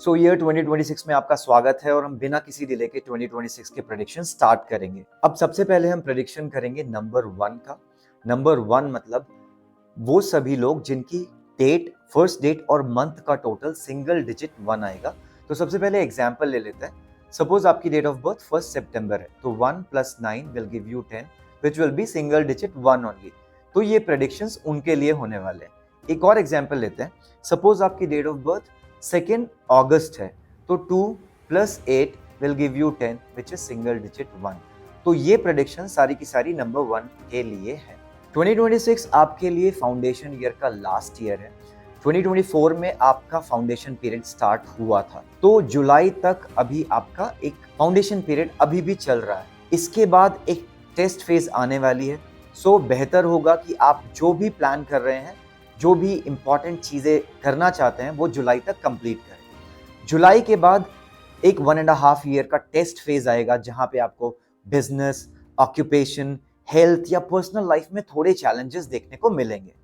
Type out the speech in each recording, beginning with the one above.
सो year 2026 में आपका स्वागत है और हम बिना किसी डिले के 2026 के प्रेडिक्शन स्टार्ट करेंगे। अब सबसे पहले हम प्रेडिक्शन करेंगे नंबर 1 का। नंबर 1 मतलब वो सभी लोग जिनकी डेट, फर्स्ट डेट और मंथ का टोटल सिंगल डिजिट 1 आएगा। तो सबसे पहले एग्जांपल ले लेते हैं। सपोज आपकी डेट ऑफ बर्थ 1 सितंबर है, तो 1 + 9 will give you 10 which will be single digit 1 only. तो ये प्रेडिक्शंस उनके लिए होने वाले हैं। एक और एग्जांपल लेते हैं। सपोज आपकी डेट ऑफ बर्थ 2 अगस्त है, तो 2 + 8 will give you 10 which is single digit 1। तो ये प्रेडिक्शन सारी की सारी नंबर 1 के लिए है। 2026 आपके लिए फाउंडेशन ईयर का लास्ट ईयर है। 2024 में आपका फाउंडेशन पीरियड स्टार्ट हुआ था, तो जुलाई तक अभी आपका एक फाउंडेशन पीरियड अभी भी चल रहा है। इसके बाद एक टेस्ट फेज आने वाली है। सो बेहतर होगा कि आप जो भी प्लान कर रहे हैं, जो भी इंपॉर्टेंट चीजें करना चाहते हैं, वो जुलाई तक कंप्लीट करें। जुलाई के बाद एक 1.5 ईयर का टेस्ट फेज आएगा, जहां पे आपको बिजनेस, ऑक्यूपेशन, हेल्थ या पर्सनल लाइफ में थोड़े चैलेंजेस देखने को मिलेंगे।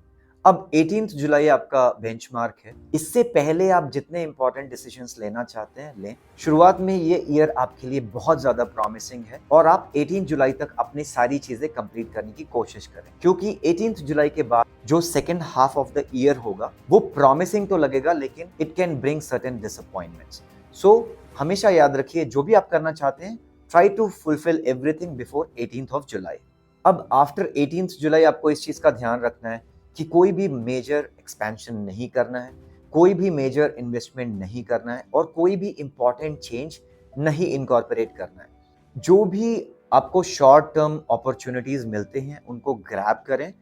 अब 18 जुलाई आपका बेंचमार्क है। इससे पहले आप जितने इंपॉर्टेंट डिसीजंस लेना चाहते हैं लें। शुरुआत में ये ईयर आपके लिए बहुत ज्यादा प्रॉमिसिंग है और आप 18 जुलाई तक अपनी सारी चीजें कंप्लीट करने की कोशिश करें, क्योंकि 18 जुलाई के बाद जो second half of the year होगा वो प्रॉमिसिंग तो लगेगा, लेकिन it can bring certain disappointments. So हमेशा याद रखिए, जो भी आप करना चाहते हैं, try to fulfil everything before 18 July. अब आफ्टर 18 जुलाई आपको इस चीज का ध्यान रखना है कि कोई भी मेजर एक्सपेंशन नहीं करना है, कोई भी मेजर इन्वेस्टमेंट नहीं करना है और कोई भी इंपॉर्टेंट चेंज नहीं इनकॉर्पोरेट करना है। जो भी आपको शॉर्ट टर्म अपॉर्चुनिटीज मिलते हैं उनको ग्रैब करें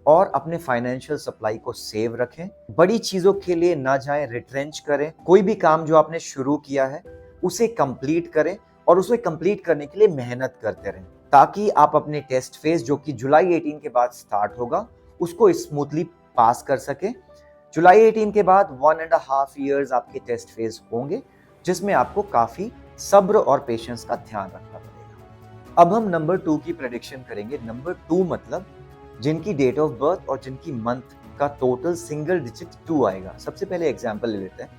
और अपने फाइनेंशियल सप्लाई को सेव रखें। बड़ी चीजों के लिए ना जाएं, रिट्रेंच करें। कोई भी काम जो आपने शुरू किया है उसे कंप्लीट करें और उसे कंप्लीट करने के लिए मेहनत करते रहें, ताकि आप अपने टेस्ट फेज जो कि जुलाई 18 के बाद स्टार्ट होगा उसको स्मूथली पास कर सके। जुलाई 18 के बाद 1.5 ईयर्स आपके टेस्ट फेज होंगे, जिसमें आपको काफी सब्र और पेशेंस का ध्यान रखना पड़ेगा। अब हम नंबर 2 की प्रेडिक्शन करेंगे। नंबर 2 मतलब जिनकी डेट ऑफ बर्थ और जिनकी मंथ का टोटल सिंगल डिजिट 2 आएगा। सबसे पहले एग्जांपल ले लेते हैं।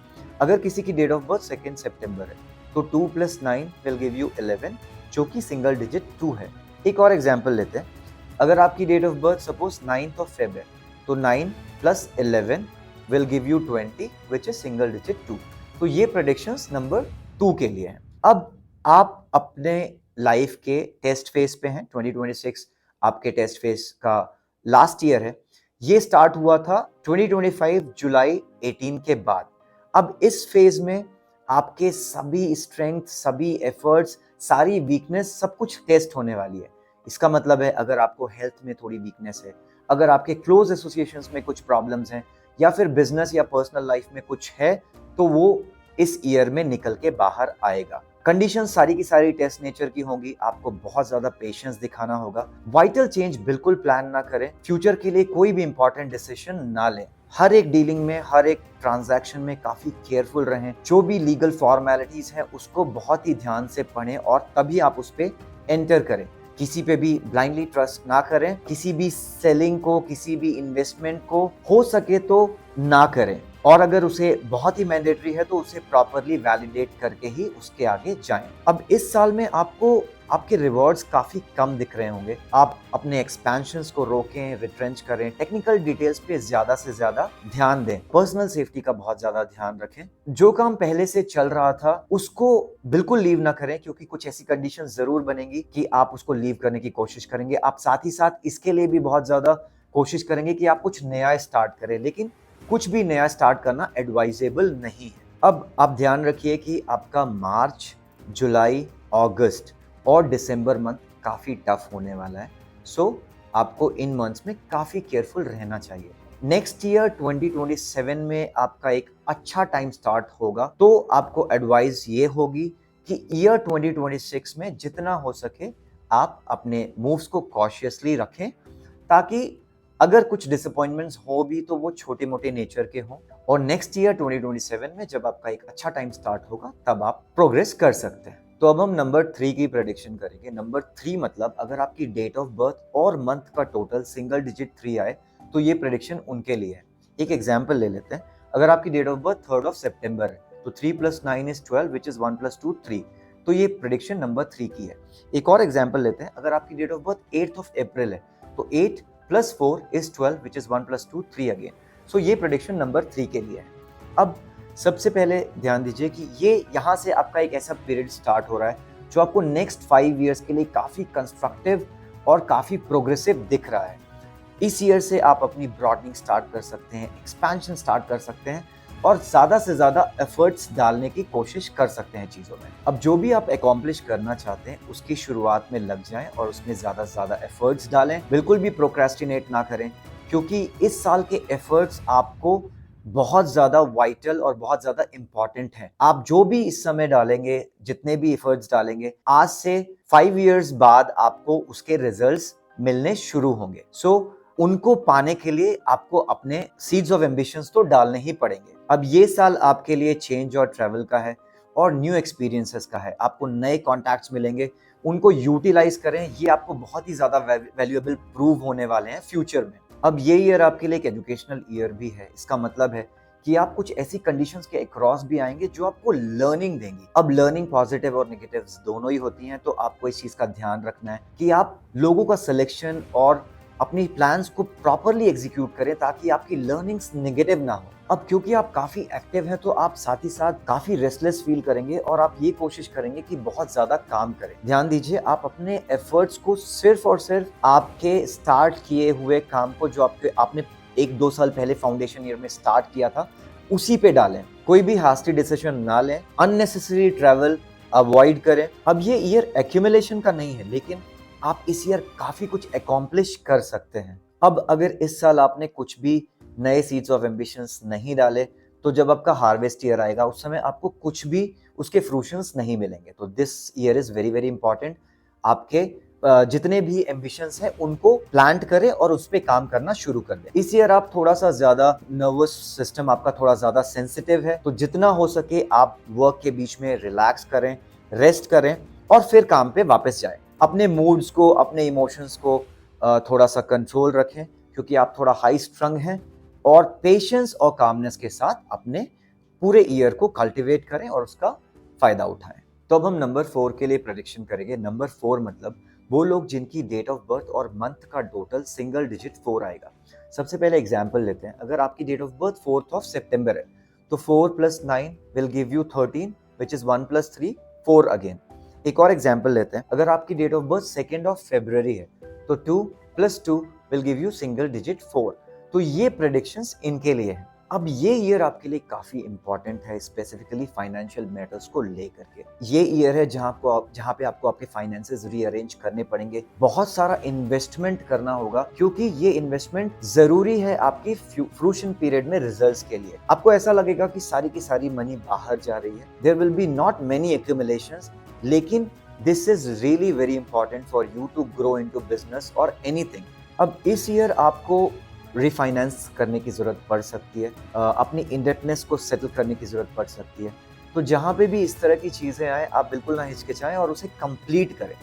अगर किसी की डेट ऑफ बर्थ 2 सितंबर है, तो 2 + 9 विल गिव यू 11 जो कि सिंगल डिजिट 2 है। एक और एग्जांपल लेते हैं। अगर आपकी date of birth suppose 9 Feb है, तो 9 + 11 will give you 20 which is single digit 2। तो ये प्रेडिक्शंस नंबर 2 के लिए हैं। अब आप अपने लाइफ के टेस्ट फेज पे हैं। 2026 आपके टेस्ट फेज का लास्ट ईयर है। ये स्टार्ट हुआ था 2025 जुलाई 18 के बाद। अब इस फेज में आपके सभी स्ट्रेंथ, सभी एफर्ट्स, सारी वीकनेस, सब कुछ टेस्ट होने वाली है। इसका मतलब है, अगर आपको हेल्थ में थोड़ी वीकनेस है, अगर आपके क्लोज एसोसिएशंस में कुछ प्रॉब्लम्स हैं या फिर बिजनेस या पर्सनल लाइफ में कुछ है, तो वो इस ईयर में निकल के बाहर आएगा। कंडीशन सारी की सारी टेस्ट नेचर की होंगी। आपको बहुत ज्यादा पेशेंस दिखाना होगा। वाइटल चेंज बिल्कुल प्लान ना करें। फ्यूचर के लिए कोई भी इंपॉर्टेंट डिसीजन ना लें। हर एक डीलिंग में, हर एक ट्रांजैक्शन में काफी केयरफुल रहें। जो भी लीगल फॉर्मेलिटीज है उसको बहुत ही ध्यान से पढ़ें और तभी आप उस पर एंटर करें। किसी पे भी ब्लाइंडली ट्रस्ट ना करें। किसी भी सेलिंग को, किसी भी इन्वेस्टमेंट को हो सके तो ना करें, और अगर उसे बहुत ही मैंडेटरी है तो उसे प्रॉपरली वैलिडेट करके ही उसके आगे जाएं। अब इस साल में आपको आपके रिवॉर्ड्स काफी कम दिख रहे होंगे। आप अपने एक्सपेंशंस को रोकें, रिट्रेंच करें, टेक्निकल डिटेल्स पे ज्यादा से ज्यादा ध्यान दें, पर्सनल सेफ्टी का बहुत ज्यादा ध्यान रखें। जो काम पहले से चल रहा था उसको बिल्कुल लीव ना करें, क्योंकि कुछ ऐसी कंडीशन जरूर बनेंगी कि आप उसको लीव करने की कोशिश करेंगे। आप साथ ही साथ इसके लिए भी बहुत ज्यादा कोशिश करेंगे कि आप कुछ नया स्टार्ट करें, लेकिन कुछ भी नया स्टार्ट करना एडवाइजेबल नहीं है। अब आप ध्यान रखिए कि आपका मार्च, जुलाई, अगस्त और दिसंबर मंथ काफी टफ होने वाला है। सो आपको इन मंथ्स में काफी केयरफुल रहना चाहिए। नेक्स्ट ईयर 2027 में आपका एक अच्छा टाइम स्टार्ट होगा, तो आपको एडवाइस ये होगी कि ईयर 2026 में जितना हो सके आप अपने मूव्स को कॉशियसली रखें, ताकि अगर कुछ डिसअपॉइंटमेंट्स हो भी तो वो छोटे मोटे नेचर के हों, और नेक्स्ट ईयर 2027 में जब आपका एक अच्छा टाइम स्टार्ट होगा तब आप प्रोग्रेस कर सकते हैं। तो अब हम नंबर 3 की प्रेडिक्शन करेंगे। नंबर 3 मतलब अगर आपकी डेट ऑफ बर्थ और मंथ का टोटल सिंगल डिजिट 3 आए तो ये प्रेडिक्शन उनके लिए है। एक एग्जांपल ले लेते हैं। अगर आपकी डेट ऑफ बर्थ 3 सितंबर है, तो 3 + 9 इज 12 विच इज 1 + 2 3। तो ये प्रेडिक्शन नंबर 3 की है। एक और एग्जांपल लेते हैं, अगर आपकी डेट ऑफ बर्थ 8 अप्रैल है तो 8 + 4 इज 12 विच इज 1 + 2 3 अगेन। सो ये प्रेडिक्शन नंबर 3 के लिए है। अब सबसे पहले ध्यान दीजिए कि ये यहाँ से आपका एक ऐसा पीरियड स्टार्ट हो रहा है जो आपको नेक्स्ट 5 इयर्स के लिए काफी कंस्ट्रक्टिव और काफी प्रोग्रेसिव दिख रहा है। इस ईयर से आप अपनी ब्रॉडनिंग स्टार्ट कर सकते हैं, एक्सपेंशन स्टार्ट कर सकते हैं और ज्यादा से ज्यादा एफर्ट्स डालने की कोशिश कर सकते हैं चीजों में। अब जो भी आप अकॉम्प्लिश करना चाहते हैं उसकी शुरुआत में लग जाएं और उसमें ज्यादा से ज्यादा एफर्ट्स डालें। बिल्कुल भी प्रोक्रेस्टिनेट ना करें, क्योंकि इस साल के एफर्ट्स आपको बहुत ज्यादा वाइटल और बहुत ज्यादा इंपॉर्टेंट है। आप जो भी इस समय डालेंगे, जितने भी एफर्ट्स डालेंगे, आज से 5 इयर्स बाद आपको उसके रिजल्ट्स मिलने शुरू होंगे। उनको पाने के लिए आपको अपने सीड्स ऑफ एम्बिशंस तो डालने ही पड़ेंगे। अब ये साल आपके लिए चेंज और ट्रैवल का है और न्यू एक्सपीरियंसेस का है। आपको नए कॉन्टैक्ट्स मिलेंगे, उनको यूटिलाइज करें। ये आपको बहुत ही ज्यादा वैल्यूएबल प्रूव होने वाले हैं फ्यूचर में। अब ये ईयर आपके लिए एक एजुकेशनल ईयर भी है। इसका मतलब है कि आप कुछ ऐसी कंडीशंस के अक्रॉस भी आएंगे जो आपको लर्निंग देंगी। अब लर्निंग पॉजिटिव और नेगेटिव दोनों ही होती हैं, तो आपको इस चीज का ध्यान रखना है कि आप लोगों का सिलेक्शन और अपनी प्लान्स को प्रॉपरली एग्जीक्यूट करें ताकि आपकी लर्निंग्स नेगेटिव ना हो। अब क्योंकि आप काफी एक्टिव हैं तो आप साथ ही साथ काफी रेस्टलेस फील करेंगे और आप ये कोशिश करेंगे कि बहुत ज्यादा काम करें। ध्यान दीजिए, आप अपने एफर्ट्स को सिर्फ और सिर्फ आपके स्टार्ट किए हुए काम को, जो आपने 1-2 साल पहले फाउंडेशन ईयर में स्टार्ट किया था, उसी पे डालें। कोई भी हास्टी डिसीजन ना लें, अननेसेसरी ट्रैवल अवॉइड करें। अब ये ईयर एक्यूमुलेशन का नहीं है, लेकिन आप इस ईयर काफी कुछ अकॉम्प्लिश कर सकते हैं। अब अगर इस साल आपने कुछ भी नए सीड्स ऑफ एम्बिशंस नहीं डाले, तो जब आपका हार्वेस्ट ईयर आएगा उस समय आपको कुछ भी उसके फ्रूशंस नहीं मिलेंगे। तो this year is very very important. आपके जितने भी एम्बिशंस हैं उनको प्लांट करें और उस पर काम करना शुरू कर दें। इस ईयर आप थोड़ा सा ज्यादा नर्वस सिस्टम आपका थोड़ा ज्यादा सेंसिटिव है, तो जितना हो सके आप वर्क के बीच में रिलैक्स करें, रेस्ट करें और फिर काम पे वापस जाएं। अपने मूड्स को, अपने इमोशंस को थोड़ा सा कंट्रोल रखें, क्योंकि आप थोड़ा हाई स्ट्रंग हैं। और पेशेंस और कामनेस के साथ अपने पूरे ईयर को कल्टीवेट करें और उसका फायदा उठाएं। तो अब हम नंबर 4 के लिए प्रेडिक्शन करेंगे। नंबर 4 मतलब वो लोग जिनकी डेट ऑफ बर्थ और मंथ का टोटल सिंगल डिजिट 4 आएगा। सबसे पहले एग्जांपल लेते हैं। अगर आपकी डेट ऑफ बर्थ 4 सितंबर है तो 4 + 9 will give you 13 which is 1 + 3 4 again. एक और एग्जांपल लेते हैं। अगर आपकी डेट ऑफ बर्थ 2 फरवरी है तो 2 + 2 will give you single digit 4। तो ये प्रेडिक्शंस इनके लिए हैं। अब ये ईयर आपके लिए काफी इंपॉर्टेंट है, स्पेसिफिकली फाइनेंशियल मैटर्स को लेकर के। ये ईयर है जहां पे आपको आपके फाइनेंसेस रीअरेंज करने पड़ेंगे, बहुत सारा इन्वेस्टमेंट करना होगा, क्योंकि ये इन्वेस्टमेंट जरूरी है आपकी फ्रूशन पीरियड में रिजल्ट्स के लिए। आपको ऐसा लगेगा कि सारी की सारी मनी बाहर जा रही है, there will be not many accumulations, लेकिन this is really very important for you to grow into business और एनीथिंग। अब इस ईयर आपको रिफाइनेंस करने की जरूरत पड़ सकती है, अपनी इंडेटनेस को सेटल करने की जरूरत पड़ सकती है। तो जहां पे भी इस तरह की चीजें आए, आप बिल्कुल ना हिचकिचाएं और उसे कंप्लीट करें।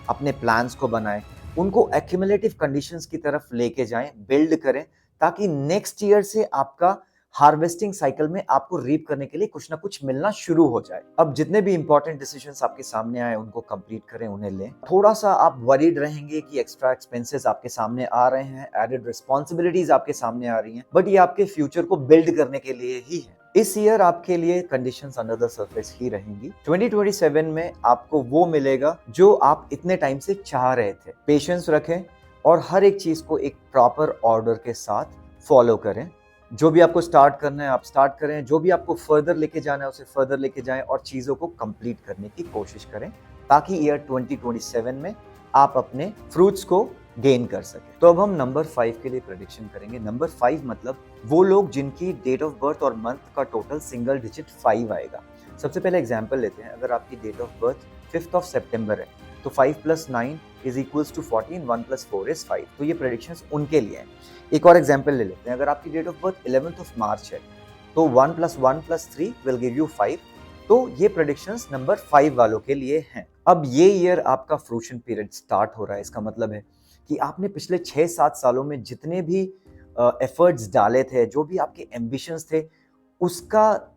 अपने प्लान्स को बनाएं, उनको एक्यूमुलेटिव कंडीशंस की तरफ लेके जाएं, बिल्ड करें, ताकि नेक्स्ट ईयर से आपका हार्वेस्टिंग साइकिल में आपको रीप करने के लिए कुछ ना कुछ मिलना शुरू हो जाए। अब जितने भी इंपॉर्टेंट डिसीजंस आपके सामने आए उनको कंप्लीट करें, उन्हें लें। थोड़ा सा आप वरीड रहेंगे कि एक्स्ट्रा एक्सपेंसेस आपके सामने आ रहे हैं, एडेड रिस्पॉन्सिबिलिटीज आपके सामने आ रही हैं, बट ये आपके फ्यूचर को बिल्ड करने के लिए ही है। इस ईयर आपके लिए कंडीशंस अंडर द सरफेस ही रहेंगी। 2027 में आपको वो मिलेगा जो आप इतने टाइम से चाह रहे थे। पेशेंस रखें और हर एक चीज को एक प्रॉपर ऑर्डर के साथ फॉलो करें। जो भी आपको स्टार्ट करना है आप स्टार्ट करें, जो भी आपको फर्दर लेके जाना है उसे फर्दर लेके जाएं और चीजों को कंप्लीट करने की कोशिश करें, ताकि ईयर 2027 में आप अपने फ्रूट्स को गेन कर सके। तो अब हम नंबर 5 के लिए प्रेडिक्शन करेंगे। नंबर 5 मतलब वो लोग जिनकी डेट ऑफ बर्थ और मंथ का टोटल सिंगल डिजिट 5 आएगा। सबसे पहले एग्जांपल लेते हैं। अगर आपकी डेट ऑफ बर्थ 5 सितंबर है तो 5 + 9 इज इक्वल्स टू 14, 1 + 4 इज 5। तो ये प्रेडिक्शंस उनके लिए हैं। एक और एग्जांपल ले लेते हैं। अगर आपकी डेट ऑफ बर्थ 11 मार्च है तो 1 + 1 + 3 विल गिव यू 5। तो ये प्रेडिक्शंस नंबर 5 वालों के लिए हैं। अब ये ईयर आपका फ्रूशन पीरियड स्टार्ट हो रहा है। इसका मतलब है कि आपने पिछले 6-7 सालों में जितने भी एफर्ट्स डाले थे, जो भी आपके एम्बिशंस थे, उसका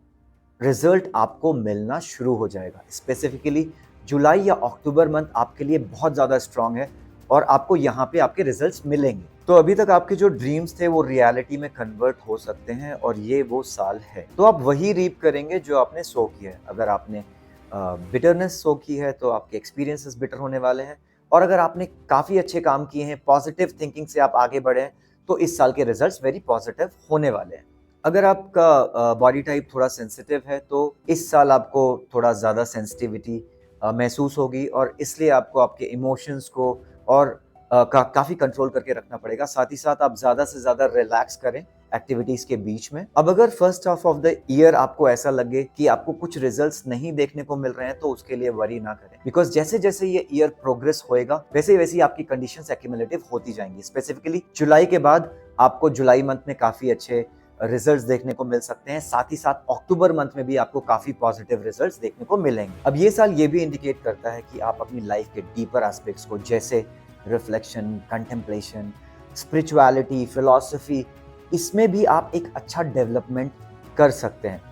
रिजल्ट आपको मिलना शुरू हो जाएगा। स्पेसिफिकली जुलाई या अक्टूबर मंथ आपके लिए बहुत ज़्यादा स्ट्रांग है और आपको यहाँ पे आपके रिजल्ट्स मिलेंगे। तो अभी तक आपके जो ड्रीम्स थे वो रियलिटी में कन्वर्ट हो सकते हैं और ये वो साल है। तो आप वही रीप करेंगे जो आपने सो किया है। अगर आपने बिटरनेस सो की है तो आपके एक्सपीरियंसेस बिटर होने वाले हैं, और अगर आपने काफ़ी अच्छे काम किए हैं, पॉजिटिव थिंकिंग से आप आगे बढ़े हैं, तो इस साल के रिजल्ट्स वेरी पॉजिटिव होने वाले हैं। अगर आपका बॉडी टाइप थोड़ा सेंसिटिव है तो इस साल आपको थोड़ा ज़्यादा सेंसिटिविटी महसूस होगी और इसलिए आपको आपके इमोशंस को और काफ़ी कंट्रोल करके रखना पड़ेगा। साथ ही साथ आप ज़्यादा से ज़्यादा रिलैक्स करें एक्टिविटीज़ के बीच में। अब अगर first half of the year आपको ऐसा लगे कि आपको कुछ रिजल्ट्स नहीं देखने को मिल रहे हैं तो उसके लिए वरी ना करें, बिकॉज जैसे जैसे ये ईयर प्रोग्रेस होएगा वैसे वैसे आपकी कंडीशंस एक्यूमुलेटिव होती जाएंगी। स्पेसिफिकली जुलाई के बाद आपको जुलाई मंथ में काफ़ी अच्छे रिजल्ट्स देखने को मिल सकते हैं। साथ ही साथ अक्टूबर मंथ में भी आपको काफी पॉजिटिव रिजल्ट्स देखने को मिलेंगे। अब ये साल ये भी इंडिकेट करता है कि आप अपनी लाइफ के डीपर एस्पेक्ट्स को, जैसे रिफ्लेक्शन, कंटेम्पलेशन, स्पिरिचुअलिटी, फिलॉसफी, इसमें भी आप एक अच्छा डेवलपमेंट कर सकते हैं।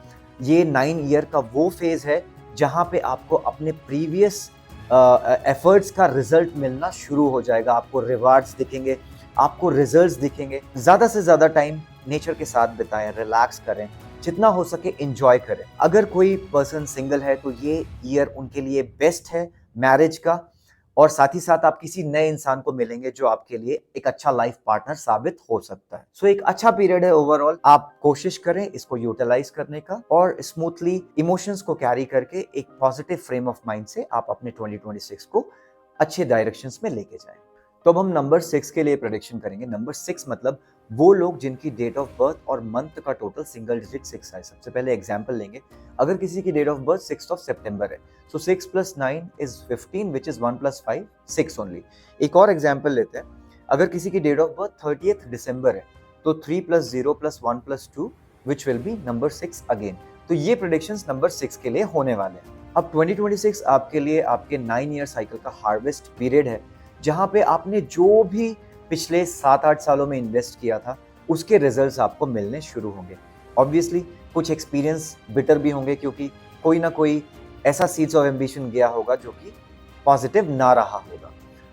ये 9 ईयर का वो फेज है जहां पे आपको अपने प्रीवियस एफर्ट्स का रिजल्ट मिलना शुरू हो जाएगा। आपको रिवार्ड्स दिखेंगे, आपको रिजल्ट्स दिखेंगे। ज़्यादा से ज़्यादा टाइम नेचर के साथ बिताएं, रिलैक्स करें, जितना हो सके एंजॉय करें। अगर कोई पर्सन सिंगल है तो ये ईयर उनके लिए बेस्ट है मैरिज का, और साथ ही साथ आप किसी नए इंसान को मिलेंगे जो आपके लिए एक अच्छा लाइफ पार्टनर साबित हो सकता है। सो एक अच्छा पीरियड है ओवरऑल। आप कोशिश करें इसको यूटिलाइज करने का और स्मूथली इमोशंस को कैरी करके एक पॉजिटिव फ्रेम ऑफ माइंड से आप अपने 2026 को अच्छे डायरेक्शंस में लेके जाएं। तो अब हम नंबर 6 के लिए प्रेडिक्शन करेंगे। नंबर 6 मतलब वो लोग जिनकी डेट ऑफ बर्थ और मंथ का टोटल सिंगल डिजिट 6 है। सबसे पहले एग्जांपल लेंगे। अगर किसी की डेट ऑफ बर्थ 6 सितंबर है, सो 6 + 9 इज 15, विच इज 1 + 5 6 ओनली। एक और एग्जांपल लेते हैं। अगर किसी की डेट ऑफ बर्थ 30 दिसंबर है, तो 3 + 0 + 1 + 2 which will be number 6 again. तो ये प्रेडिक्शंस नंबर 6 के लिए होने वाले हैं। अब 2026 आपके लिए आपके 9 ईयर साइकिल का हार्वेस्ट पीरियड है, जहां पे आपने जो भी पिछले 7-8 सालों में इन्वेस्ट किया था उसके रिजल्ट्स आपको मिलने शुरू होंगे। ऑब्वियसली कुछ एक्सपीरियंस बिटर भी होंगे, क्योंकि कोई ना कोई ऐसा सीड्स ऑफ एम्बिशन गया होगा जो कि पॉजिटिव ना रहा होगा।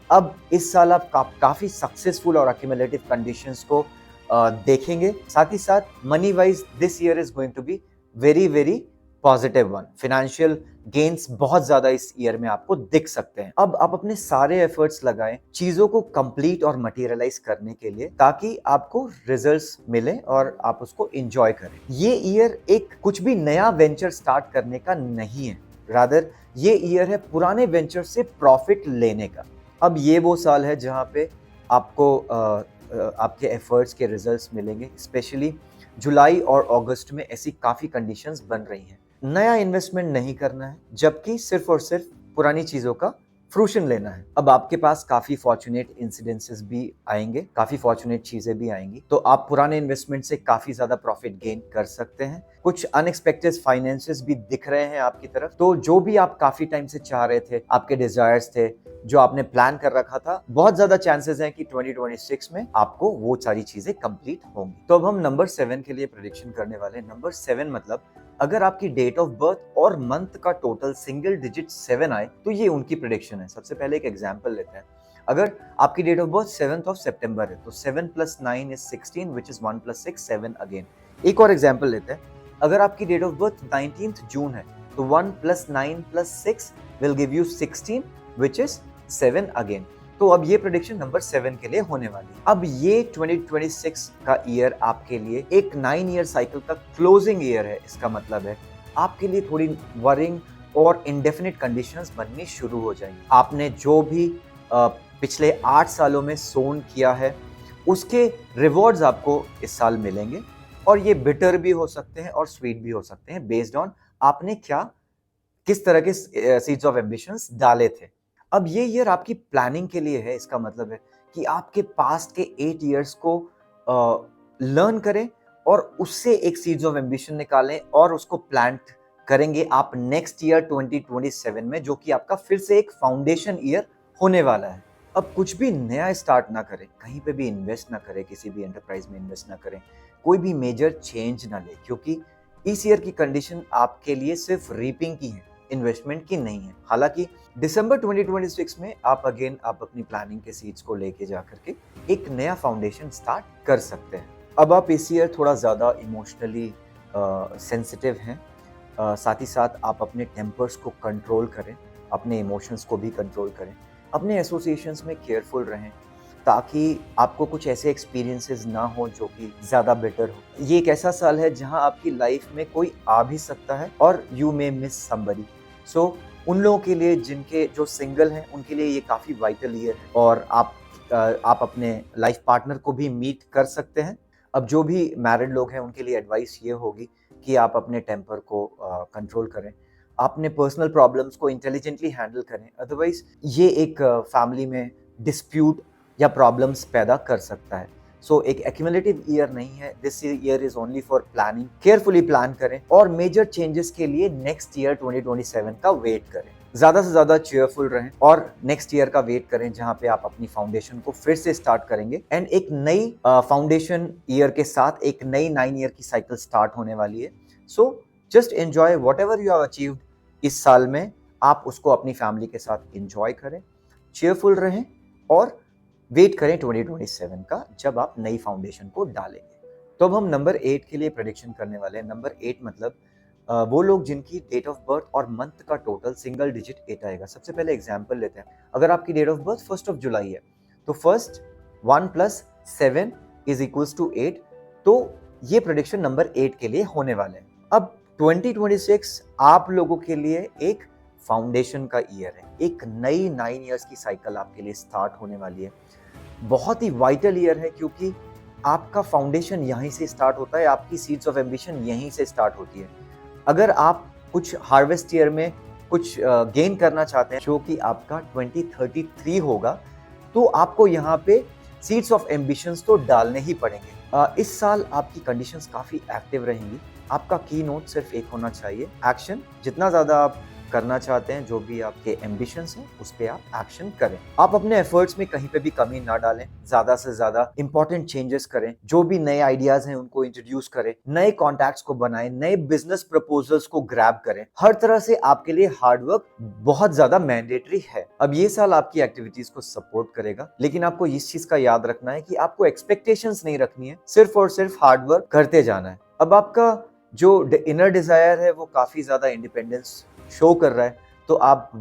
अब इस साल आप काफी सक्सेसफुल और एक्यूमुलेटिव कंडीशंस को देखेंगे। साथ ही साथ money wise this year is going to be very very positive one. Financial gains बहुत ज्यादा इस ईयर में आपको दिख सकते हैं। अब आप अपने सारे एफर्ट्स लगाएं चीजों को कंप्लीट और मटेरियलाइज करने के लिए, ताकि आपको रिजल्ट्स मिले और आप उसको एंजॉय करें। ये ईयर एक कुछ भी नया वेंचर स्टार्ट करने का नहीं है, रादर ये ईयर है पुराने वेंचर से प्रॉफिट लेने का। अब ये वो साल है जहां पे आपको आपके एफर्ट्स के रिजल्ट्स मिलेंगे। स्पेशली जुलाई और अगस्त में ऐसी काफी कंडीशंस बन रही हैं। नया इन्वेस्टमेंट नहीं करना है, जबकि सिर्फ और सिर्फ पुरानी चीजों का फ्रूशन लेना है। अब आपके पास काफी फॉर्चुनेट इंसिडेंसेस भी आएंगे, काफी फॉर्चुनेट चीजें भी आएंगी, तो आप पुराने इन्वेस्टमेंट से काफी ज्यादा प्रॉफिट गेन कर सकते हैं। कुछ अनएक्सपेक्टेड फाइनेंसेस भी दिख रहे हैं आपकी तरफ। तो जो भी आप काफी टाइम से चाह रहे थे, आपके डिजायर्स थे, जो आपने प्लान कर रखा था, बहुत ज्यादा चांसेस हैं कि 2026 में आपको वो सारी चीजें कंप्लीट होंगी। तो अब हम नंबर 7 के लिए प्रेडिक्शन करने वाले हैं। नंबर 7 मतलब अगर आपकी डेट ऑफ बर्थ और मंथ का टोटल सिंगल डिजिट 7 आए तो ये उनकी प्रेडिक्शन है। सबसे पहले एक एग्जांपल लेते हैं। अगर आपकी डेट ऑफ बर्थ 7 सितंबर है तो 7 + 9 इज 16, विच इज 1 + 6 7 अगेन। एक और एग्जांपल लेते हैं। अगर आपकी डेट ऑफ बर्थ 19 जून है तो 1 + 9 + 6 will give you 16, which is 7 again. तो अब ये प्रेडिक्शन नंबर 7 के लिए होने वाली है। अब ये 2026 का ईयर आपके लिए एक 9 ईयर साइकिल का क्लोजिंग ईयर है। इसका मतलब है आपके लिए थोड़ी वरिंग और इंडेफिनिट कंडीशंस बननी शुरू हो जाएंगी। आपने जो भी पिछले 8 सालों में सोन किया है उसके रिवॉर्ड्स आपको इस साल मिलेंगे, और ये बिटर भी हो सकते हैं और स्वीट भी हो सकते हैं, बेस्ड ऑन आपने किस तरह के सीड्स ऑफ एम्बिशंस डाले थे। अब ये ईयर आपकी प्लानिंग के लिए है। इसका मतलब है कि आपके पास्ट के 8 इयर्स को लर्न करें और उससे एक सीड्स ऑफ एम्बिशन निकालें और उसको प्लांट करेंगे आप नेक्स्ट ईयर 2027 में, जो कि आपका फिर से एक फाउंडेशन ईयर होने वाला है। अब कुछ भी नया स्टार्ट ना करें, कहीं पे भी इन्वेस्ट ना करें, किसी भी एंटरप्राइज में इन्वेस्ट ना करें, कोई भी मेजर चेंज ना ले, क्योंकि इस ईयर की कंडीशन आपके लिए सिर्फ रीपिंग की है, इन्वेस्टमेंट की नहीं है। हालांकि दिसंबर 2026 में आप अपनी प्लानिंग के सीड्स को लेके जाकर के एक नया फाउंडेशन स्टार्ट कर सकते हैं। अब आप इस ईयर थोड़ा ज़्यादा इमोशनली सेंसिटिव हैं, साथ ही साथ आप अपने टेम्पर्स को कंट्रोल करें, अपने इमोशंस को भी कंट्रोल करें, अपने एसोसिएशंस में केयरफुल रहें ताकि आपको कुछ ऐसे एक्सपीरियंसेस ना हो जो कि ज़्यादा बेटर हो। ये एक ऐसा साल है जहां आपकी लाइफ में कोई आ भी सकता है और यू मे मिस समबडी। सो उन लोगों के लिए जिनके जो सिंगल हैं उनके लिए ये काफ़ी वाइटल ईयर है और आप अपने लाइफ पार्टनर को भी मीट कर सकते हैं। अब जो भी मैरिड लोग हैं उनके लिए एडवाइस ये होगी कि आप अपने टेम्पर को कंट्रोल करें, अपने पर्सनल प्रॉब्लम्स को इंटेलिजेंटली हैंडल करें, अदरवाइज ये एक फैमिली में डिस्प्यूट या प्रॉब्लम्स पैदा कर सकता है। सो एक एक्यूमुलेटिव ईयर नहीं है, this year is only for planning. Carefully plan करें और मेजर चेंजेस के लिए नेक्स्ट ईयर 2027 का वेट करें। ज़्यादा से ज़्यादा चेयरफुल रहें और नेक्स्ट ईयर का वेट करें जहां पे आप अपनी फाउंडेशन को फिर से स्टार्ट करेंगे एंड एक नई फाउंडेशन ईयर के साथ एक नई 9 ईयर की साइकिल स्टार्ट होने वाली है। So just enjoy what ever you have achieved इस साल में, आप उसको अपनी फैमिली के साथ एंजॉय करें, चेयरफुल रहें और वेट करें 2027 का जब आप नई फाउंडेशन को डालेंगे। तो अब हम नंबर 8 के लिए प्रेडिक्शन करने वाले हैं। नंबर 8 मतलब वो लोग जिनकी डेट ऑफ बर्थ और मंथ का टोटल सिंगल डिजिट 8 आएगा। सबसे पहले एग्जांपल लेते हैं। अगर आपकी डेट ऑफ बर्थ 1 जुलाई है तो फर्स्ट 1 + 7 = 8। तो ये प्रेडिक्शन नंबर 8 के लिए होने वाले हैं। अब 2026 आप लोगों के लिए एक फाउंडेशन का ईयर है, एक नई 9 इयर्स की साइकिल आपके लिए स्टार्ट होने वाली है। बहुत ही वाइटल ईयर है क्योंकि आपका फाउंडेशन यहीं से स्टार्ट होता है, आपकी सीड्स ऑफ एम्बिशन यहीं से स्टार्ट होती है। अगर आप कुछ हार्वेस्ट ईयर में कुछ गेन करना चाहते हैं जो कि आपका 2033 होगा, तो आपको यहाँ पे सीड्स ऑफ एम्बिशंस तो डालने ही पड़ेंगे। इस साल आपकी कंडीशंस काफ़ी एक्टिव रहेंगी। आपका की नोट सिर्फ एक होना चाहिए, एक्शन। जितना ज़्यादा आप करना चाहते हैं, जो भी आपके एम्बिशंस हैं, उस पर आप एक्शन करें। आप अपने एफर्ट्स में कहीं पे भी कमी ना डालें, ज़्यादा से ज़्यादा इंपॉर्टेंट चेंजेस करें, जो भी नए आइडियाज हैं उनको इंट्रोड्यूस करें, नए कॉन्टैक्ट्स को बनाएं, नए बिजनेस प्रपोजल्स को ग्रैब करें। हर तरह से आपके लिए हार्डवर्क बहुत ज़्यादा मैंडेटरी है। अब ये साल आपकी एक्टिविटीज को सपोर्ट करेगा, लेकिन आपको इस चीज का याद रखना है कि आपको एक्सपेक्टेशंस नहीं रखनी है, सिर्फ और सिर्फ हार्डवर्क करते जाना है। अब आपका जो इनर डिजायर है वो काफी ज्यादा इंडिपेंडेंस शो कर रहा है, तो आप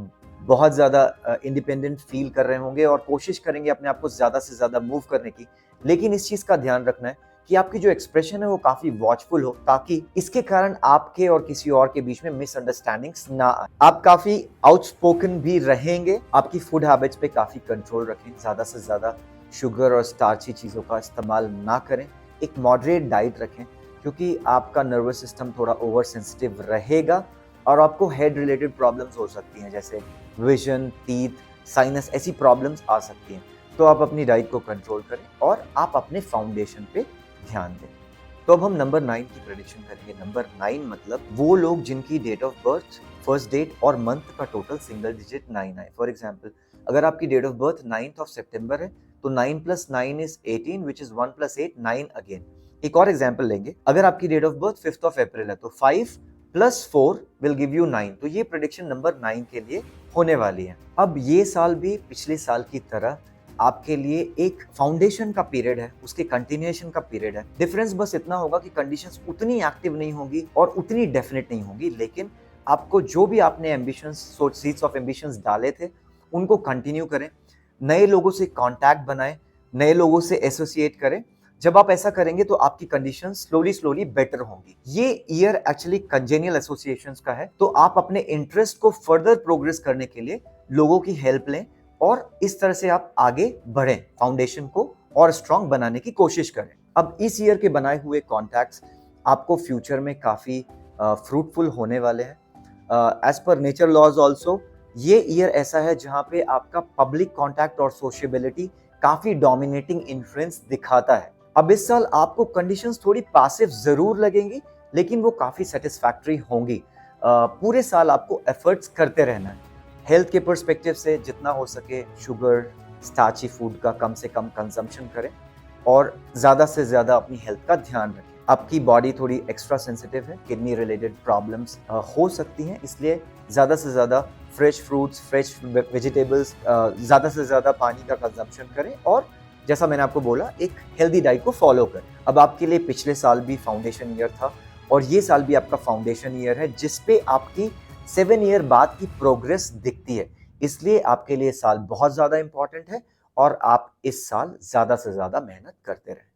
बहुत ज़्यादा इंडिपेंडेंट फील कर रहे होंगे और कोशिश करेंगे अपने आप को ज़्यादा से ज़्यादा मूव करने की। लेकिन इस चीज़ का ध्यान रखना है कि आपकी जो एक्सप्रेशन है वो काफ़ी वॉचफुल हो, ताकि इसके कारण आपके और किसी और के बीच में मिसअंडरस्टैंडिंग्स ना आए। आप काफ़ी आउटस्पोकन भी रहेंगे। आपकी फूड हैबिट्स पे काफ़ी कंट्रोल रखें, ज़्यादा से ज़्यादा शुगर और स्टार्ची चीज़ों का इस्तेमाल ना करें, एक मॉडरेट डाइट रखें, क्योंकि आपका नर्वस सिस्टम थोड़ा ओवर सेंसिटिव रहेगा और आपको हेड रिलेटेड प्रॉब्लम्स हो सकती हैं, जैसे विजन, टीथ, साइनस, ऐसी प्रॉब्लम्स आ सकती हैं। तो आप अपनी डाइट को कंट्रोल करें और आप अपने फाउंडेशन पे ध्यान दें। तो अब हम नंबर 9 की प्रेडिक्शन करेंगे। नंबर 9 मतलब वो लोग जिनकी date of birth, first date और मंथ का टोटल सिंगल डिजिट 9 आए। फॉर एग्जाम्पल, अगर आपकी डेट ऑफ बर्थ 9 सितंबर है तो 9 + 9 = 18, विच इज 1 + 8 9 अगेन। एक और एग्जाम्पल लेंगे, अगर आपकी डेट ऑफ बर्थ 5 अप्रैल है तो 5 + 4 विल गिव यू 9। तो ये प्रेडिक्शन नंबर 9 के लिए होने वाली है। अब ये साल भी पिछले साल की तरह आपके लिए एक फाउंडेशन का पीरियड है, उसके कंटिन्यूएशन का पीरियड है। डिफरेंस बस इतना होगा कि कंडीशंस उतनी एक्टिव नहीं होगी और उतनी डेफिनेट नहीं होगी, लेकिन आपको जो भी आपने एम्बिशंस, सीड्स ऑफ एम्बिशंस डाले थे उनको कंटिन्यू करें, नए लोगों से कॉन्टैक्ट बनाएं, नए लोगों से एसोसिएट करें। जब आप ऐसा करेंगे तो आपकी कंडीशन स्लोली बेटर होंगी। ये ईयर एक्चुअली कंजेनियल एसोसिएशंस का है, तो आप अपने इंटरेस्ट को फर्दर प्रोग्रेस करने के लिए लोगों की हेल्प लें और इस तरह से आप आगे बढ़ें, फाउंडेशन को और स्ट्रांग बनाने की कोशिश करें। अब इस ईयर के बनाए हुए कॉन्टैक्ट्स आपको फ्यूचर में काफी फ्रूटफुल होने वाले हैं। As per nature laws also ये ईयर ऐसा है जहां पे आपका पब्लिक कॉन्टैक्ट और सोशेबिलिटी काफी डोमिनेटिंग इन्फ्लुएंस दिखाता है। अब इस साल आपको कंडीशंस थोड़ी पैसिव जरूर लगेंगी, लेकिन वो काफी सेटिस्फैक्टरी होंगी। पूरे साल आपको एफर्ट्स करते रहना है। हेल्थ के पर्सपेक्टिव से जितना हो सके शुगर, स्टार्ची फूड का कम से कम कंजम्पशन करें और ज़्यादा से ज़्यादा अपनी हेल्थ का ध्यान रखें। आपकी बॉडी थोड़ी एक्स्ट्रा सेंसिटिव है, किडनी रिलेटेड प्रॉब्लम्स हो सकती हैं, इसलिए ज़्यादा से ज़्यादा फ्रेश फ्रूट्स, फ्रेश वेजिटेबल्स, ज़्यादा से ज़्यादा पानी का कंजम्पशन करें और जैसा मैंने आपको बोला एक हेल्दी डाइट को फॉलो करें। अब आपके लिए पिछले साल भी फाउंडेशन ईयर था और ये साल भी आपका फाउंडेशन ईयर है जिसपे आपकी 7 ईयर बाद की प्रोग्रेस दिखती है, इसलिए आपके लिए साल बहुत ज़्यादा इंपॉर्टेंट है और आप इस साल ज़्यादा से ज़्यादा मेहनत करते रहें।